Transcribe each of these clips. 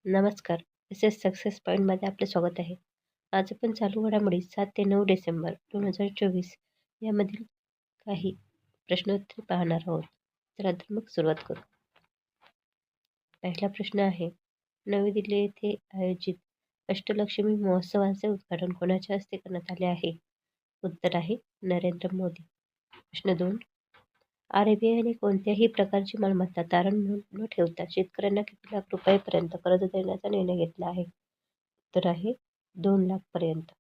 नमस्कार. S success पॉईंटमध्ये आपले स्वागत आहे. आज आपण चालू घडामोडी 7 ते 9 डिसेंबर 2024 यामधील काही प्रश्नोत्तरे पाहणार आहोत. चला तर मग सुरुवात करू. पहिला प्रश्न आहे, नवी दिल्ली येथे आयोजित अष्टलक्ष्मी महोत्सवाचे उद्घाटन कोणाच्या हस्ते करण्यात आले आहे? उत्तर आहे नरेंद्र मोदी. प्रश्न 2, आरबीआयने कोणत्याही प्रकारची मालमत्ता तारण म्हणून न ठेवता शेतकऱ्यांना किती लाख रुपयांपर्यंत कर्ज देण्याचा निर्णय घेतला आहे? उत्तर आहे 2 लाख पर्यंत.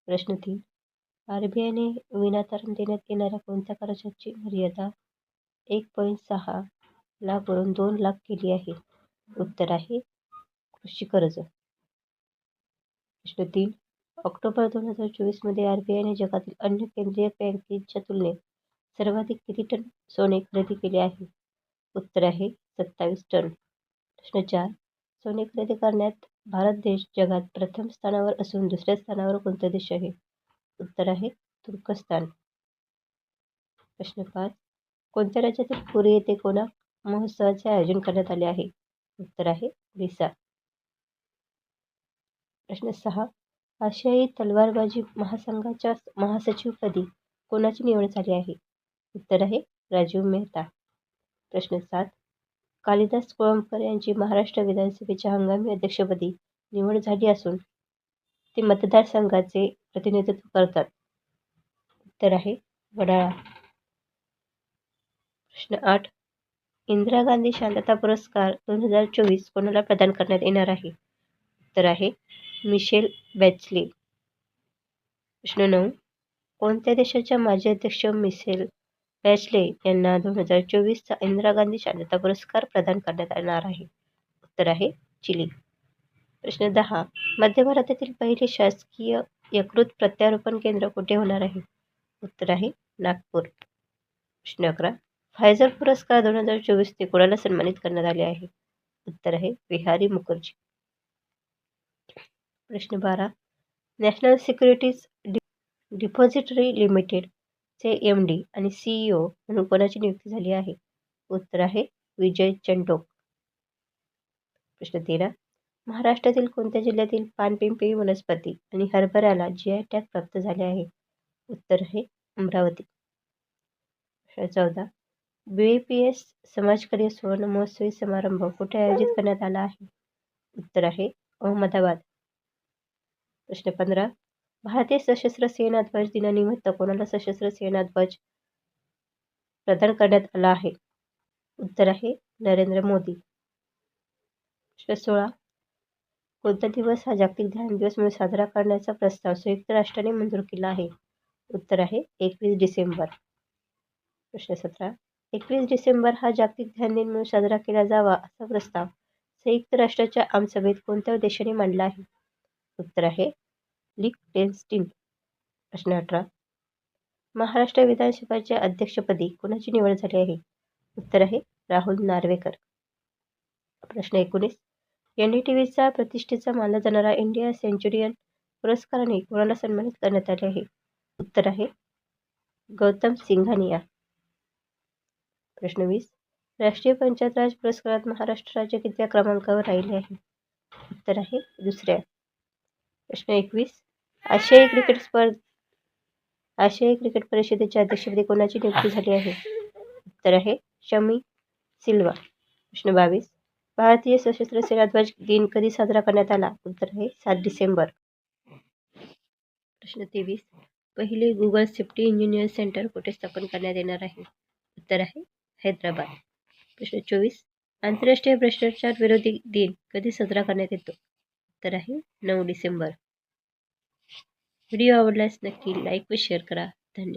प्रश्न 3, आरबीआयने विनातारण देण्यात येणाऱ्या कोणत्या कर्जाची मर्यादा 1.6 लाख वरून 2 लाख केली आहे? उत्तर आहे कृषी कर्ज. प्रश्न 3, ऑक्टोबर 2024 मध्ये आरबीआयने जगातील अन्य केंद्रीय बँकेच्या तुलनेत सर्वाधिक किती टन सोने खरेदी केले आहे? उत्तर आहे 27 टन. प्रश्न 4, सोने खरेदी करण्यात भारत देश जगात प्रथम स्थानावर असून दुसऱ्या स्थानावर कोणता देश आहे? उत्तर आहे तुर्कस्तान. प्रश्न 5, कोणत्या राज्यातील पुरी येथे कोणार्क महोत्सवाचे आयोजन करण्यात आले आहे? उत्तर आहे ओरिसा. प्रश्न 6, आशियाई तलवारबाजी महासंघाच्या महासचिवपदी कोणाची निवड झाली आहे? उत्तर आहे राजीव मेहता. प्रश्न 7, कालिदास कोळंबकर यांची महाराष्ट्र विधानसभेच्या हंगामी अध्यक्षपदी निवड झाली असून ते मतदारसंघाचे प्रतिनिधित्व करतात. उत्तर आहे वडाळा. प्रश्न 8, इंदिरा गांधी शांतता पुरस्कार 2024 कोणाला प्रदान करण्यात येणार आहे? उत्तर आहे मिशेल बॅचले. प्रश्न 9, कोणत्या देशाच्या माजी अध्यक्ष मिशेल बॅचले यांना 2024चा इंदिरा गांधी शांतता पुरस्कार प्रदान करण्यात येणार आहे? उत्तर आहे चिली. प्रश्न 10, मध्य भारतातील पहिले शासकीय यकृत प्रत्यारोपण केंद्र कुठे होणार आहे? उत्तर आहे नागपूर. प्रश्न 11, फायझर पुरस्कार 2024 ते कोणाला सन्मानित करण्यात आले आहे? उत्तर आहे बिहारी मुखर्जी. प्रश्न 12, नॅशनल सिक्युरिटीज डिपॉझिटरी लिमिटेड चे MD आणि CEO म्हणून कोणाची नियुक्ती झाली आहे? उत्तर आहे विजय चंडोक. प्रश्न 13, महाराष्ट्रातील कोणत्या जिल्ह्यातील पानपिंपळी वनस्पती आणि हरभऱ्याला GI टॅग प्राप्त झाले आहे? उत्तर आहे अमरावती. प्रश्न 14, BAPS समाजकार्य सुवर्ण महोत्सवी समारंभ कुठे आयोजित करण्यात आला आहे? उत्तर आहे अहमदाबाद. प्रश्न 15, भारतीय सशस्त्र सेना ध्वज दिनानिमित्त कोणाला सशस्त्र सेना ध्वज प्रदान करण्यात आला आहे? उत्तर आहे नरेंद्र मोदी. प्रश्न 16, कोणता दिवस हा जागतिक ध्यान दिवस म्हणून साजरा करण्याचा प्रस्ताव संयुक्त राष्ट्राने मंजूर केला आहे? उत्तर आहे 21 डिसेंबर. प्रश्न 17, 21 डिसेंबर हा जागतिक ध्यान दिन म्हणून साजरा केला जावा असा प्रस्ताव संयुक्त राष्ट्राच्या आमसभेत कोणत्या देशाने मांडला आहे? उत्तर आहे लिechtenstein. प्रश्न 18, महाराष्ट्र विधानसभेच्या अध्यक्षपदी कोणाची निवड झाली आहे? उत्तर आहे राहुल नार्वेकर. प्रश्न 19, NDTVचा प्रतिष्ठेचा मानला जाणारा इंडिया सेंचुरियन पुरस्काराने कोणाला सन्मानित करण्यात आले आहे? उत्तर आहे गौतम सिंघानिया. प्रश्न 20, राष्ट्रीय पंचायत राज पुरस्कारात महाराष्ट्र राज्य कितव्या क्रमांकावर राहिले आहे? उत्तर आहे दुसऱ्या. प्रश्न 21, आशियाई क्रिकेट परिषदेच्या अध्यक्षपदी कोणाची नियुक्ती झाली आहे? उत्तर आहे शमी सिल्वा. प्रश्न 22, भारतीय सशस्त्र सेना ध्वज दिन कधी साजरा करण्यात आला? उत्तर आहे 7 डिसेंबर. प्रश्न 23, पहिले गुगल सेफ्टी इंजिनियर सेंटर कुठे स्थापन करण्यात येणार आहे? उत्तर आहे हैदराबाद. प्रश्न 24, आंतरराष्ट्रीय भ्रष्टाचार विरोधी दिन कधी साजरा करण्यात येतो? उत्तर आहे 9 डिसेंबर. व्हिडिओ आवडल्यास नक्की लाईक व शेअर करा. धन्यवाद.